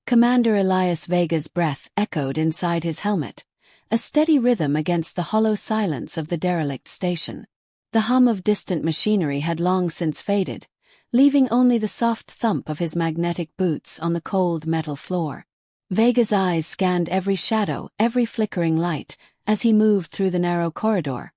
Commander Elias Vega's breath echoed inside his helmet, a steady rhythm against the hollow silence of the derelict station. The hum of distant machinery had long since faded, leaving only the soft thump of his magnetic boots on the cold metal floor. Vega's eyes scanned every shadow, every flickering light, as he moved through the narrow corridor,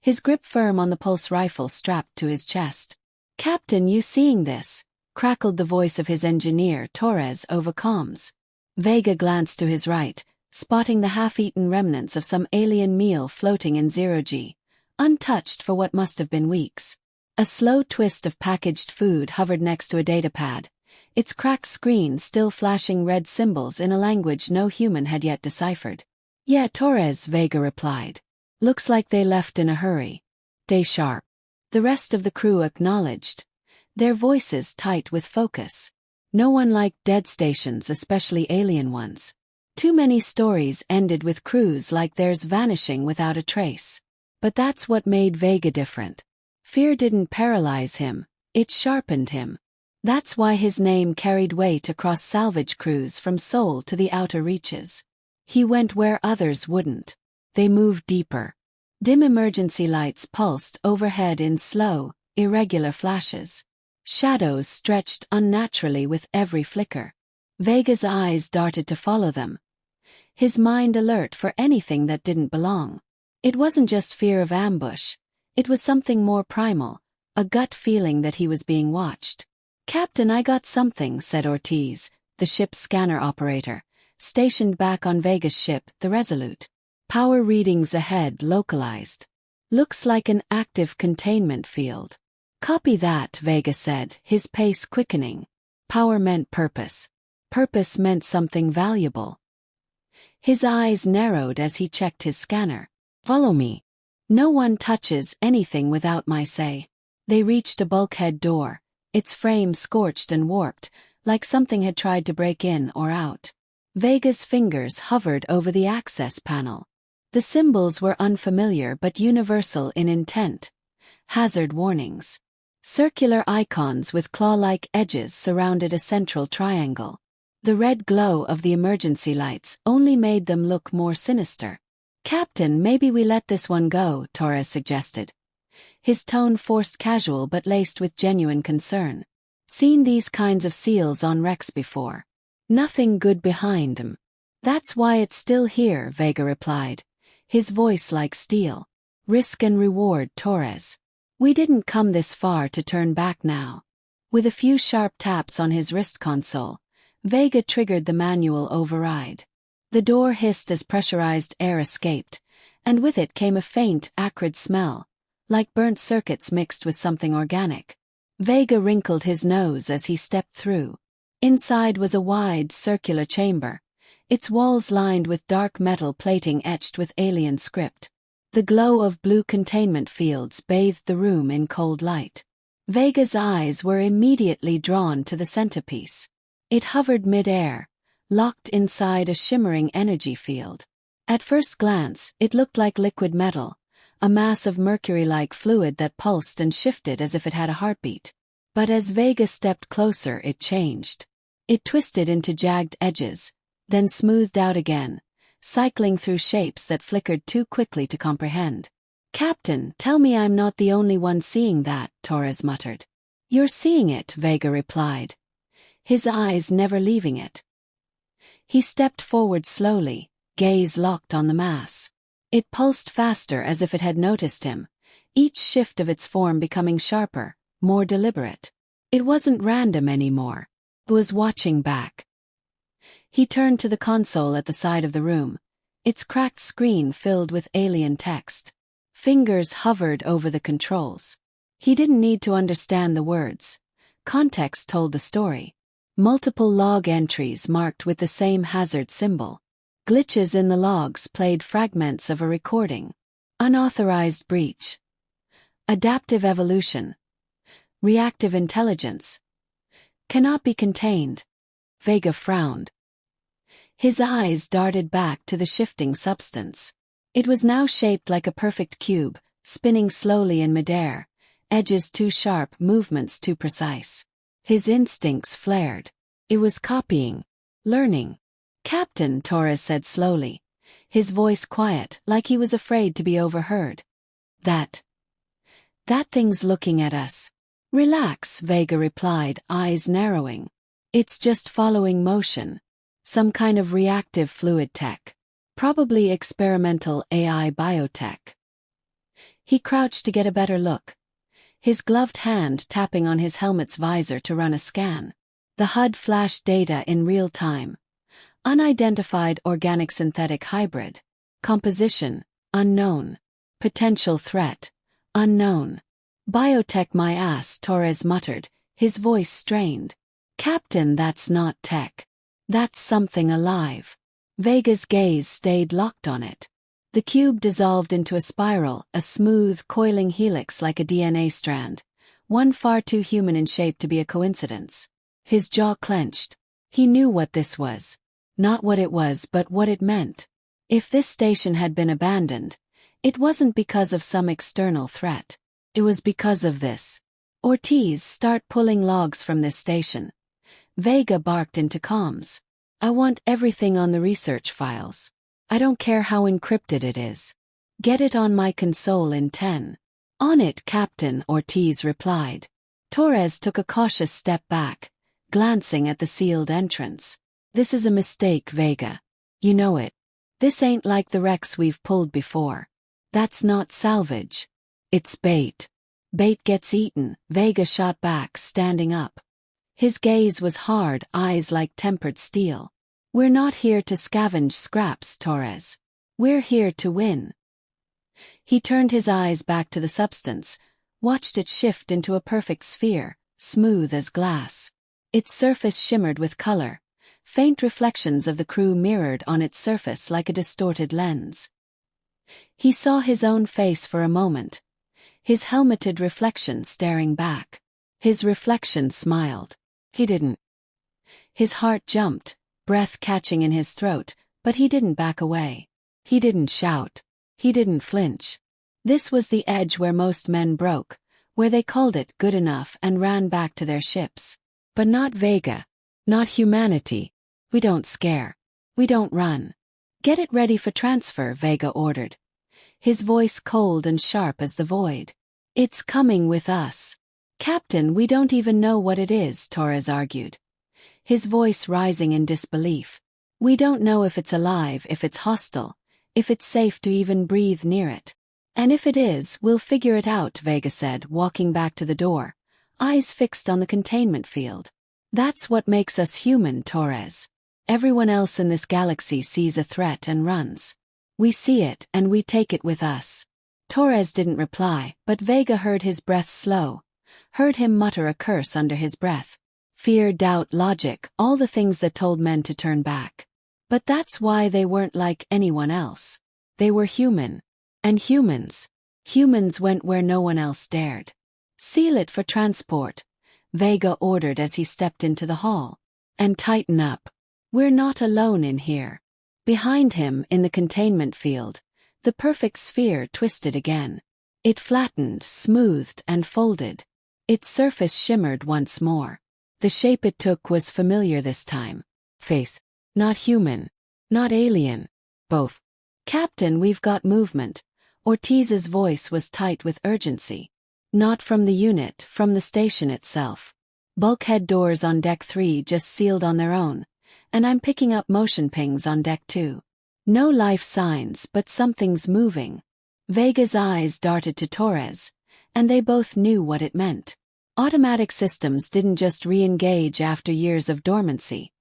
his grip firm on the pulse rifle strapped to his chest. "Captain, you seeing this?" crackled the voice of his engineer, Torres, over comms. Vega glanced to his right, spotting the half-eaten remnants of some alien meal floating in zero-G, untouched for what must have been weeks. A slow twist of packaged food hovered next to a datapad, its cracked screen still flashing red symbols in a language no human had yet deciphered. "Yeah, Torres," Vega replied. "Looks like they left in a hurry. Stay sharp." The rest of the crew acknowledged, their voices tight with focus. No one liked dead stations, especially alien ones. Too many stories ended with crews like theirs vanishing without a trace. But that's what made Vega different. Fear didn't paralyze him, it sharpened him. That's why his name carried weight across salvage crews from Sol to the outer reaches. He went where others wouldn't. They moved deeper. Dim emergency lights pulsed overhead in slow, irregular flashes. Shadows stretched unnaturally with every flicker. Vega's eyes darted to follow them, his mind alert for anything that didn't belong. It wasn't just fear of ambush, it was something more primal, a gut feeling that he was being watched. "Captain, I got something," said Ortiz, the ship's scanner operator, stationed back on Vega's ship, the Resolute. "Power readings ahead localized. Looks like an active containment field." "Copy that," Vega said, his pace quickening. Power meant purpose. Purpose meant something valuable. His eyes narrowed as he checked his scanner. "Follow me. No one touches anything without my say." They reached a bulkhead door, its frame scorched and warped, like something had tried to break in or out. Vega's fingers hovered over the access panel. The symbols were unfamiliar but universal in intent. Hazard warnings. Circular icons with claw-like edges surrounded a central triangle. The red glow of the emergency lights only made them look more sinister. "Captain, maybe we let this one go," Torres suggested, his tone forced casual but laced with genuine concern. "Seen these kinds of seals on wrecks before. Nothing good behind 'em. That's why it's still here," Vega replied, his voice like steel. "Risk and reward, Torres. We didn't come this far to turn back now." With a few sharp taps on his wrist console, Vega triggered the manual override. The door hissed as pressurized air escaped, and with it came a faint, acrid smell, like burnt circuits mixed with something organic. Vega wrinkled his nose as he stepped through. Inside was a wide, circular chamber, its walls lined with dark metal plating etched with alien script. The glow of blue containment fields bathed the room in cold light. Vega's eyes were immediately drawn to the centerpiece. It hovered mid-air, locked inside a shimmering energy field. At first glance, it looked like liquid metal, a mass of mercury-like fluid that pulsed and shifted as if it had a heartbeat. But as Vega stepped closer, it changed. It twisted into jagged edges, then smoothed out again, cycling through shapes that flickered too quickly to comprehend. "Captain, tell me I'm not the only one seeing that," Torres muttered. "You're seeing it," Vega replied, his eyes never leaving it. He stepped forward slowly, gaze locked on the mass. It pulsed faster as if it had noticed him, each shift of its form becoming sharper, more deliberate. It wasn't random anymore. It was watching back. He turned to the console at the side of the room, its cracked screen filled with alien text. Fingers hovered over the controls. He didn't need to understand the words. Context told the story. Multiple log entries marked with the same hazard symbol. Glitches in the logs played fragments of a recording. Unauthorized breach. Adaptive evolution. Reactive intelligence. Cannot be contained. Vega frowned. His eyes darted back to the shifting substance. It was now shaped like a perfect cube, spinning slowly in midair, edges too sharp, movements too precise. His instincts flared. It was copying. Learning. Captain, Torres said slowly, his voice quiet, like he was afraid to be overheard. That thing's looking at us. Relax, Vega replied, eyes narrowing. It's just following motion. Some kind of reactive fluid tech. Probably experimental AI biotech. He crouched to get a better look, his gloved hand tapping on his helmet's visor to run a scan. The HUD flashed data in real time. Unidentified organic synthetic hybrid. Composition, unknown. Potential threat, unknown. Biotech my ass, Torres muttered, his voice strained. Captain, that's not tech. That's something alive. Vega's gaze stayed locked on it. The cube dissolved into a spiral, a smooth, coiling helix like a DNA strand, one far too human in shape to be a coincidence. His jaw clenched. He knew what this was. Not what it was, but what it meant. If this station had been abandoned, it wasn't because of some external threat. It was because of this. Ortiz, start pulling logs from this station. Vega barked into comms. I want everything on the research files. I don't care how encrypted it is. Get it on my console in 10. On it, Captain, Ortiz replied. Torres took a cautious step back, glancing at the sealed entrance. This is a mistake, Vega. You know it. This ain't like the wrecks we've pulled before. That's not salvage. It's bait. Bait gets eaten, Vega shot back, standing up. His gaze was hard, eyes like tempered steel. We're not here to scavenge scraps, Torres. We're here to win. He turned his eyes back to the substance, watched it shift into a perfect sphere, smooth as glass. Its surface shimmered with color. Faint reflections of the crew mirrored on its surface like a distorted lens. He saw his own face for a moment, his helmeted reflection staring back. His reflection smiled. He didn't. His heart jumped, breath catching in his throat, but he didn't back away. He didn't shout. He didn't flinch. This was the edge where most men broke, where they called it good enough and ran back to their ships. But not Vega. Not humanity. We don't scare. We don't run. Get it ready for transfer, Vega ordered. His voice cold and sharp as the void. It's coming with us. Captain, we don't even know what it is, Torres argued, his voice rising in disbelief. We don't know if it's alive, if it's hostile, if it's safe to even breathe near it. And if it is, we'll figure it out, Vega said, walking back to the door, eyes fixed on the containment field. That's what makes us human, Torres. Everyone else in this galaxy sees a threat and runs. We see it, and we take it with us. Torres didn't reply, but Vega heard his breath slow, heard him mutter a curse under his breath. Fear, doubt, logic, all the things that told men to turn back. But that's why they weren't like anyone else. They were human. And humans went where no one else dared. Seal it for transport, Vega ordered as he stepped into the hall. And tighten up. We're not alone in here. Behind him, in the containment field, the perfect sphere twisted again. It flattened, smoothed, and folded. Its surface shimmered once more. The shape it took was familiar this time. Face. Not human. Not alien. Both. Captain, we've got movement. Ortiz's voice was tight with urgency. Not from the unit, from the station itself. Bulkhead doors on Deck 3 just sealed on their own, and I'm picking up motion pings on Deck 2. No life signs, but something's moving. Vega's eyes darted to Torres, and they both knew what it meant. Automatic systems didn't just re-engage after years of dormancy.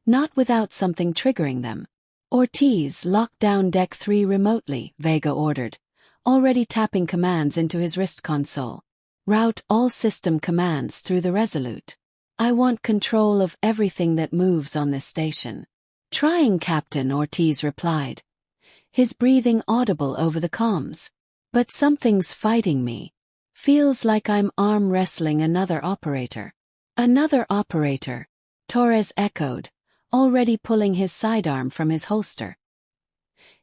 Not without something triggering them. Ortiz, lock down Deck 3 remotely, Vega ordered, already tapping commands into his wrist console. Route all system commands through the Resolute. I want control of everything that moves on this station. Trying, Captain, Ortiz replied, his breathing audible over the comms. But something's fighting me. Feels like I'm arm wrestling another operator. Another operator, Torres echoed, already pulling his sidearm from his holster.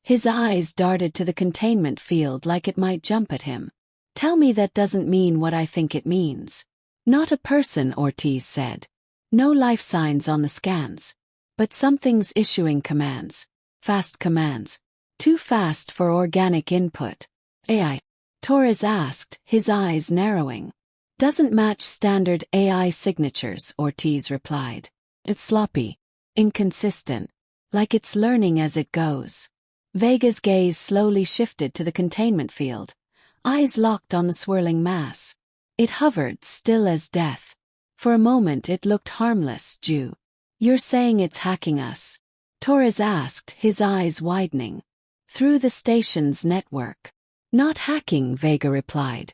His eyes darted to the containment field like it might jump at him. Tell me that doesn't mean what I think it means. Not a person, Ortiz said. No life signs on the scans. But something's issuing commands. Fast commands. Too fast for organic input. AI? Torres asked, his eyes narrowing. Doesn't match standard AI signatures, Ortiz replied. It's sloppy. Inconsistent. Like it's learning as it goes. Vega's gaze slowly shifted to the containment field, eyes locked on the swirling mass. It hovered, still as death. For a moment it looked harmless, Jew. You're saying it's hacking us? Torres asked, his eyes widening. Through the station's network. Not hacking, Vega replied.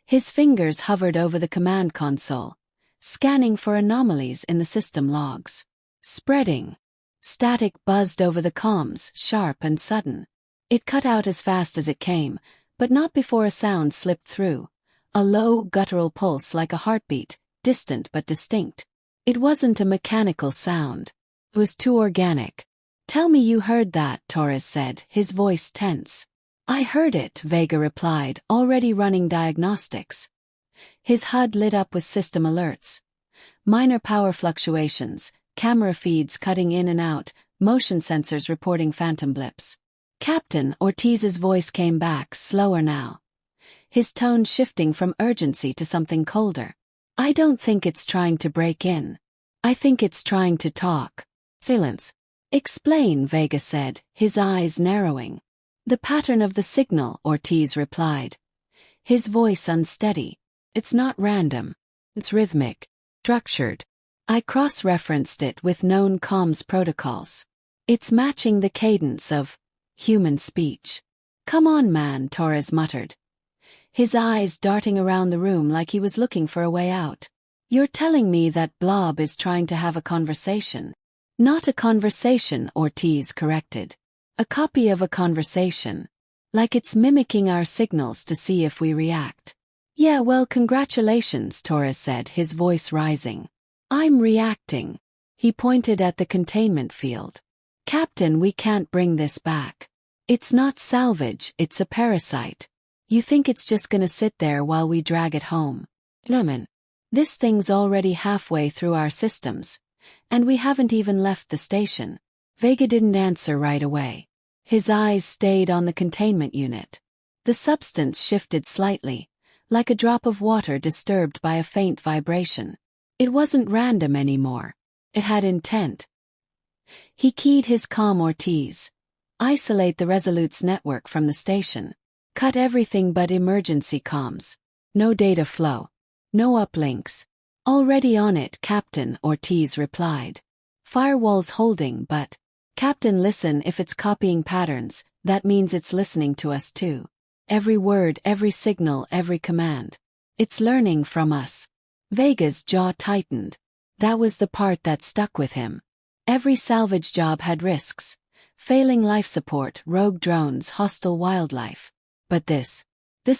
His fingers hovered over the command console, scanning for anomalies in the system logs. Spreading. Static buzzed over the comms, sharp and sudden. It cut out as fast as it came, but not before a sound slipped through. A low, guttural pulse like a heartbeat, distant but distinct. It wasn't a mechanical sound. It was too organic. Tell me you heard that, Torres said, his voice tense. I heard it, Vega replied, already running diagnostics. His HUD lit up with system alerts. Minor power fluctuations, camera feeds cutting in and out, motion sensors reporting phantom blips. Captain, Ortiz's voice came back, slower now. His tone shifting from urgency to something colder. I don't think it's trying to break in. I think it's trying to talk. Silence. Explain, Vega said, his eyes narrowing. The pattern of the signal, Ortiz replied. His voice unsteady. It's not random. It's rhythmic. Structured. I cross-referenced it with known comms protocols. It's matching the cadence of human speech. Come on, man, Torres muttered. His eyes darting around the room like he was looking for a way out. You're telling me that Blob is trying to have a conversation? Not a conversation, Ortiz corrected. A copy of a conversation. Like it's mimicking our signals to see if we react. Yeah, well, congratulations, Torres said, his voice rising. I'm reacting. He pointed at the containment field. Captain, we can't bring this back. It's not salvage, it's a parasite. You think it's just gonna sit there while we drag it home? Lemon. This thing's already halfway through our systems. And we haven't even left the station. Vega didn't answer right away. His eyes stayed on the containment unit. The substance shifted slightly, like a drop of water disturbed by a faint vibration. It wasn't random anymore. It had intent. He keyed his comm Ortiz. Isolate the Resolute's network from the station. Cut everything but emergency comms. No data flow. No uplinks. Already on it, Captain, Ortiz replied. Firewall's holding, but... Captain, listen, if it's copying patterns, that means it's listening to us too. Every word, every signal, every command. It's learning from us. Vega's jaw tightened. That was the part that stuck with him. Every salvage job had risks. Failing life support, rogue drones, hostile wildlife. But this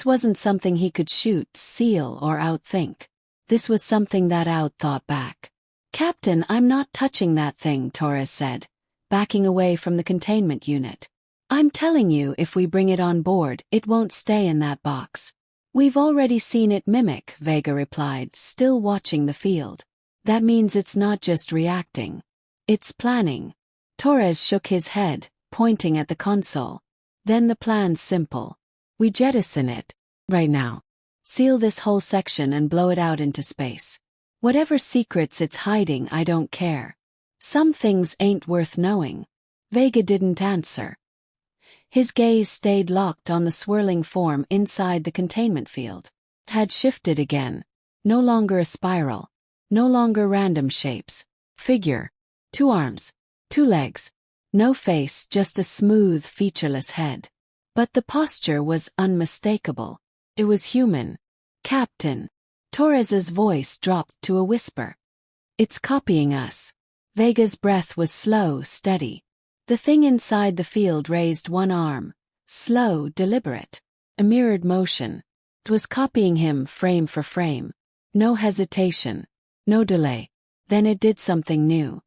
wasn't something he could shoot, seal, or outthink. This was something that outthought back. Captain, I'm not touching that thing, Torres said, backing away from the containment unit. I'm telling you, if we bring it on board, it won't stay in that box. We've already seen it mimic, Vega replied, still watching the field. That means it's not just reacting. It's planning. Torres shook his head, pointing at the console. Then the plan's simple. We jettison it. Right now. Seal this whole section and blow it out into space. Whatever secrets it's hiding, I don't care. Some things ain't worth knowing. Vega didn't answer. His gaze stayed locked on the swirling form inside the containment field. It had shifted again. No longer a spiral. No longer random shapes. Figure. 2 arms. 2 legs. No face, just a smooth, featureless head. But the posture was unmistakable. It was human. Captain. Torres's voice dropped to a whisper. It's copying us. Vega's breath was slow, steady. The thing inside the field raised one arm. Slow, deliberate. A mirrored motion. It was copying him frame for frame. No hesitation. No delay. Then it did something new.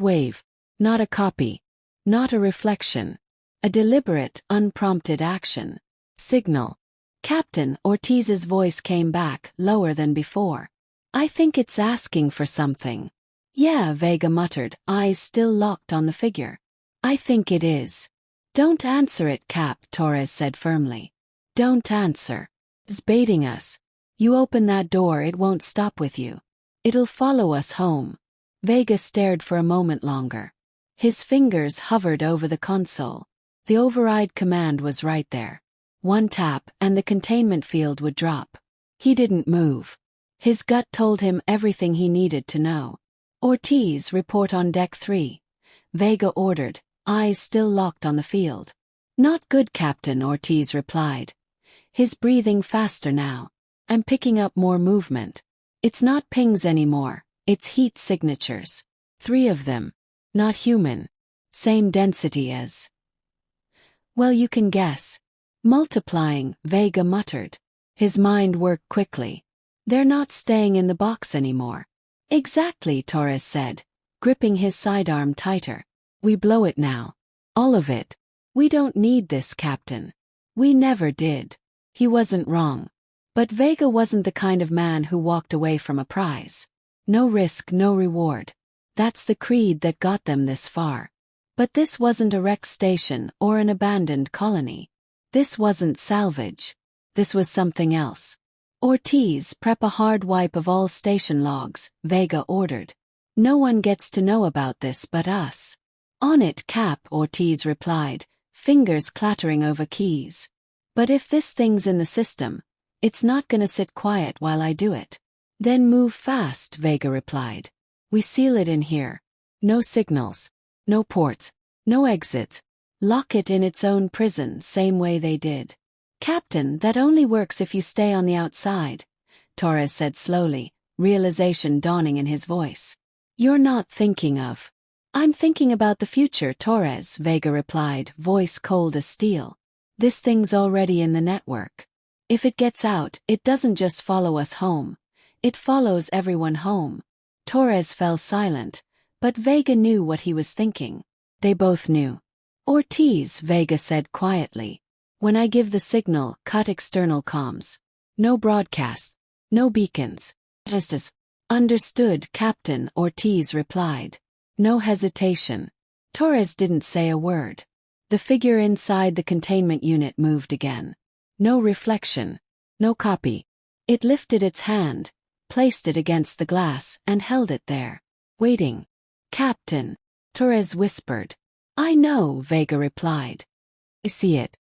Wave. Not a copy. Not a reflection. A deliberate, unprompted action. Signal. Captain, Ortiz's voice came back, lower than before. I think it's asking for something. Yeah, Vega muttered, eyes still locked on the figure. I think it is. Don't answer it, Cap, Torres said firmly. Don't answer. It's baiting us. You open that door, it won't stop with you. It'll follow us home. Vega stared for a moment longer. His fingers hovered over the console. The override command was right there. One tap, and the containment field would drop. He didn't move. His gut told him everything he needed to know. Ortiz, report on Deck 3. Vega ordered, eyes still locked on the field. Not good, Captain, Ortiz replied. His breathing faster now. I'm picking up more movement. It's not pings anymore, it's heat signatures. 3 of them. Not human. Same density as. Well, you can guess. Multiplying, Vega muttered. His mind worked quickly. They're not staying in the box anymore. Exactly, Torres said, gripping his sidearm tighter. We blow it now. All of it. We don't need this, Captain. We never did. He wasn't wrong. But Vega wasn't the kind of man who walked away from a prize. No risk, no reward. That's the creed that got them this far. But this wasn't a wrecked station or an abandoned colony. This wasn't salvage. This was something else. Ortiz, prep a hard wipe of all station logs, Vega ordered. No one gets to know about this but us. On it, Cap, Ortiz replied, fingers clattering over keys. But if this thing's in the system, it's not gonna sit quiet while I do it. Then move fast, Vega replied. We seal it in here. No signals. No ports. No exits. Lock it in its own prison, same way they did. Captain, that only works if you stay on the outside, Torres said slowly, realization dawning in his voice. You're not thinking of. I'm thinking about the future, Torres, Vega replied, voice cold as steel. This thing's already in the network. If it gets out, it doesn't just follow us home. It follows everyone home. Torres fell silent, but Vega knew what he was thinking. They both knew. Ortiz, Vega said quietly. When I give the signal, cut external comms. No broadcast. No beacons. Just as. Understood, Captain, Ortiz replied. No hesitation. Torres didn't say a word. The figure inside the containment unit moved again. No reflection. No copy. It lifted its hand, placed it against the glass, and held it there. Waiting. Captain. Torres whispered. I know, Vega replied. I see it.